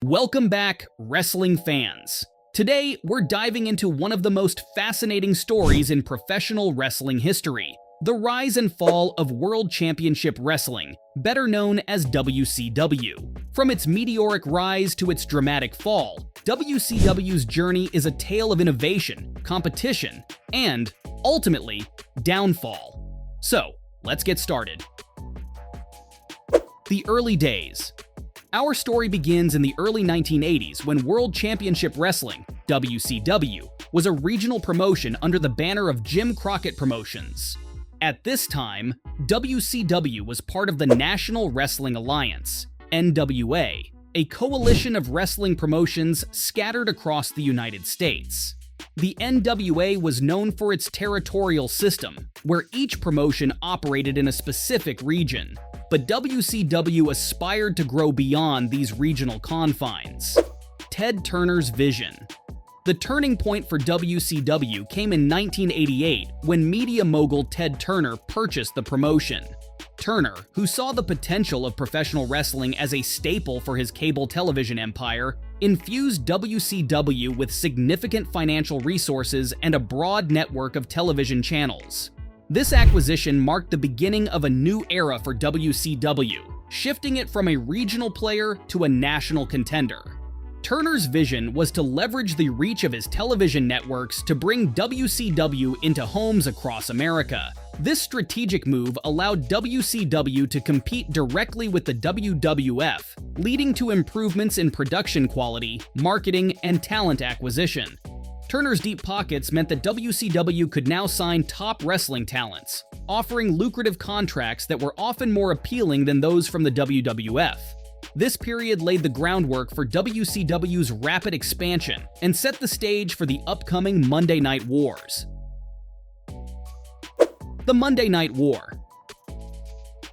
Welcome back, wrestling fans. Today, we're diving into one of the most fascinating stories in professional wrestling history, the rise and fall of World Championship Wrestling, better known as WCW. From its meteoric rise to its dramatic fall, WCW's journey is a tale of innovation, competition, and, ultimately, downfall. So, let's get started. The early days. Our story begins in the early 1980s when World Championship Wrestling, WCW, was a regional promotion under the banner of Jim Crockett Promotions. At this time, WCW was part of the National Wrestling Alliance, NWA, a coalition of wrestling promotions scattered across the United States. The NWA was known for its territorial system, where each promotion operated in a specific region. But WCW aspired to grow beyond these regional confines. Ted Turner's vision. The turning point for WCW came in 1988 when media mogul Ted Turner purchased the promotion. Turner, who saw the potential of professional wrestling as a staple for his cable television empire, infused WCW with significant financial resources and a broad network of television channels. This acquisition marked the beginning of a new era for WCW, shifting it from a regional player to a national contender. Turner's vision was to leverage the reach of his television networks to bring WCW into homes across America. This strategic move allowed WCW to compete directly with the WWF, leading to improvements in production quality, marketing, and talent acquisition. Turner's deep pockets meant that WCW could now sign top wrestling talents, offering lucrative contracts that were often more appealing than those from the WWF. This period laid the groundwork for WCW's rapid expansion and set the stage for the upcoming Monday Night Wars. The Monday Night War.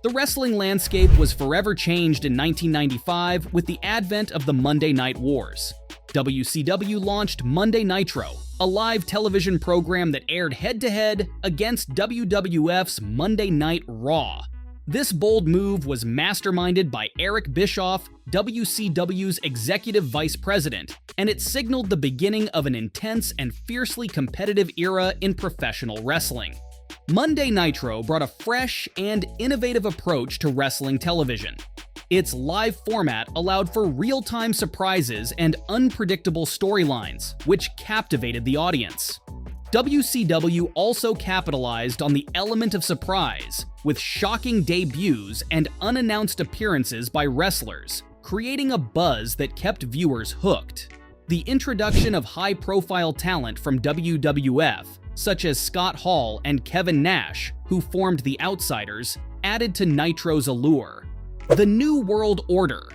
The wrestling landscape was forever changed in 1995 with the advent of the Monday Night Wars. WCW launched Monday Nitro, a live television program that aired head-to-head against WWF's Monday Night Raw. This bold move was masterminded by Eric Bischoff, WCW's executive vice president, and it signaled the beginning of an intense and fiercely competitive era in professional wrestling. Monday Nitro brought a fresh and innovative approach to wrestling television. Its live format allowed for real-time surprises and unpredictable storylines, which captivated the audience. WCW also capitalized on the element of surprise, with shocking debuts and unannounced appearances by wrestlers, creating a buzz that kept viewers hooked. The introduction of high-profile talent from WWF, such as Scott Hall and Kevin Nash, who formed the Outsiders, added to Nitro's allure. The New World Order.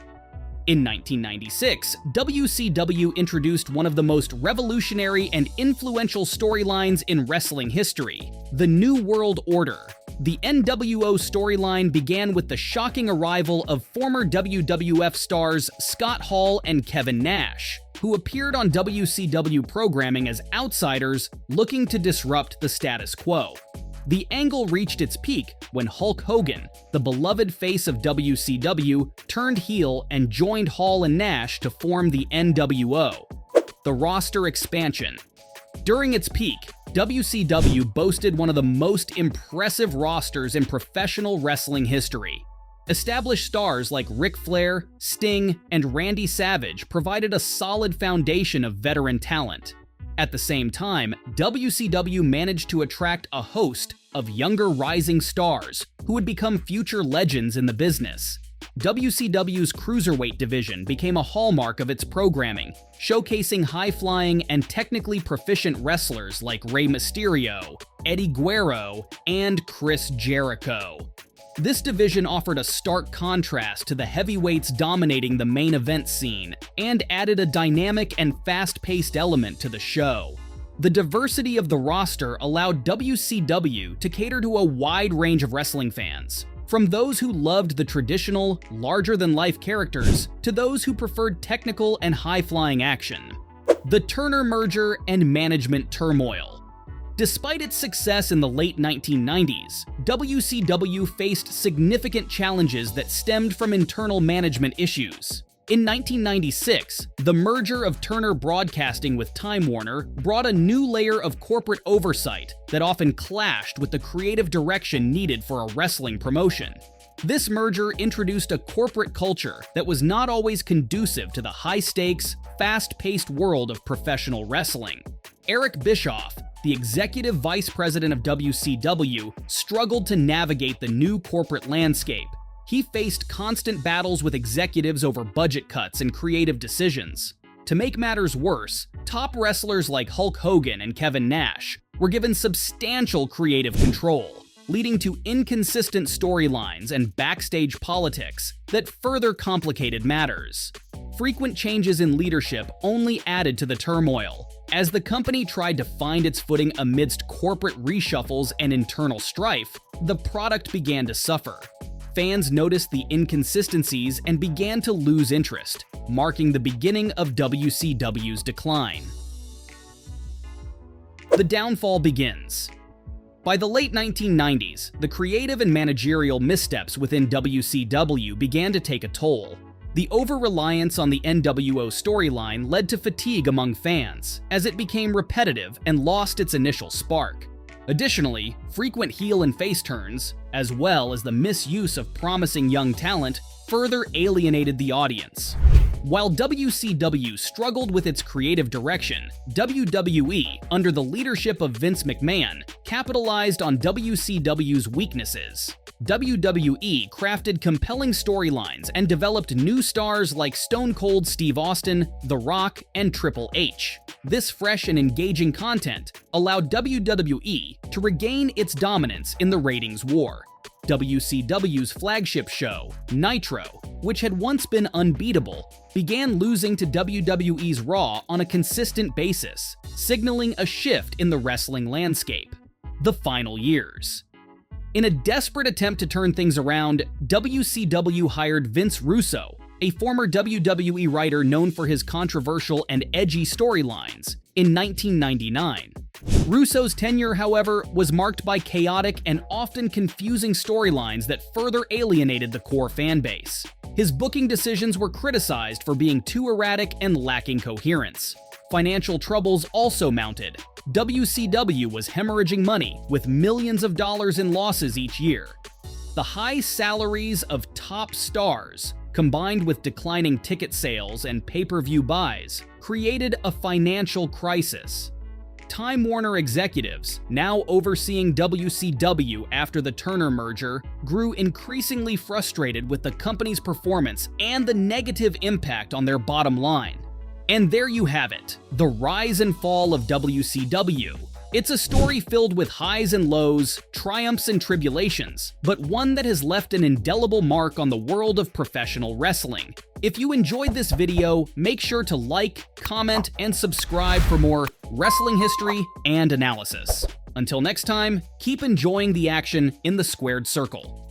In 1996, WCW introduced one of the most revolutionary and influential storylines in wrestling history, the New World Order. The NWO storyline began with the shocking arrival of former WWF stars Scott Hall and Kevin Nash, who appeared on WCW programming as outsiders looking to disrupt the status quo. The angle reached its peak when Hulk Hogan, the beloved face of WCW, turned heel and joined Hall and Nash to form the NWO. The roster expansion. During its peak, WCW boasted one of the most impressive rosters in professional wrestling history. Established stars like Ric Flair, Sting, and Randy Savage provided a solid foundation of veteran talent. At the same time, WCW managed to attract a host of younger rising stars who would become future legends in the business. WCW's cruiserweight division became a hallmark of its programming, showcasing high-flying and technically proficient wrestlers like Rey Mysterio, Eddie Guerrero, and Chris Jericho. This division offered a stark contrast to the heavyweights dominating the main event scene and added a dynamic and fast-paced element to the show. The diversity of the roster allowed WCW to cater to a wide range of wrestling fans, from those who loved the traditional, larger-than-life characters to those who preferred technical and high-flying action. The Turner merger and management turmoil. Despite its success in the late 1990s, WCW faced significant challenges that stemmed from internal management issues. In 1996, the merger of Turner Broadcasting with Time Warner brought a new layer of corporate oversight that often clashed with the creative direction needed for a wrestling promotion. This merger introduced a corporate culture that was not always conducive to the high-stakes, fast-paced world of professional wrestling. Eric Bischoff, the executive vice president of WCW, struggled to navigate the new corporate landscape. He faced constant battles with executives over budget cuts and creative decisions. To make matters worse, top wrestlers like Hulk Hogan and Kevin Nash were given substantial creative control, leading to inconsistent storylines and backstage politics that further complicated matters. Frequent changes in leadership only added to the turmoil. As the company tried to find its footing amidst corporate reshuffles and internal strife, the product began to suffer. Fans noticed the inconsistencies and began to lose interest, marking the beginning of WCW's decline. The downfall begins. By the late 1990s, the creative and managerial missteps within WCW began to take a toll. The over-reliance on the NWO storyline led to fatigue among fans, as it became repetitive and lost its initial spark. Additionally, frequent heel and face turns, as well as the misuse of promising young talent, further alienated the audience. While WCW struggled with its creative direction, WWE, under the leadership of Vince McMahon, capitalized on WCW's weaknesses. WWE crafted compelling storylines and developed new stars like Stone Cold Steve Austin, The Rock, and Triple H. This fresh and engaging content allowed WWE to regain its dominance in the ratings war. WCW's flagship show, Nitro, which had once been unbeatable, began losing to WWE's Raw on a consistent basis, signaling a shift in the wrestling landscape. The final years. In a desperate attempt to turn things around, WCW hired Vince Russo, a former WWE writer known for his controversial and edgy storylines, in 1999. Russo's tenure, however, was marked by chaotic and often confusing storylines that further alienated the core fanbase. His booking decisions were criticized for being too erratic and lacking coherence. Financial troubles also mounted. WCW was hemorrhaging money, with millions of dollars in losses each year. The high salaries of top stars, combined with declining ticket sales and pay-per-view buys, created a financial crisis. Time Warner executives, now overseeing WCW after the Turner merger, grew increasingly frustrated with the company's performance and the negative impact on their bottom line. And there you have it, the rise and fall of WCW. It's a story filled with highs and lows, triumphs and tribulations, but one that has left an indelible mark on the world of professional wrestling. If you enjoyed this video, make sure to like, comment, and subscribe for more wrestling history and analysis. Until next time, keep enjoying the action in the squared circle.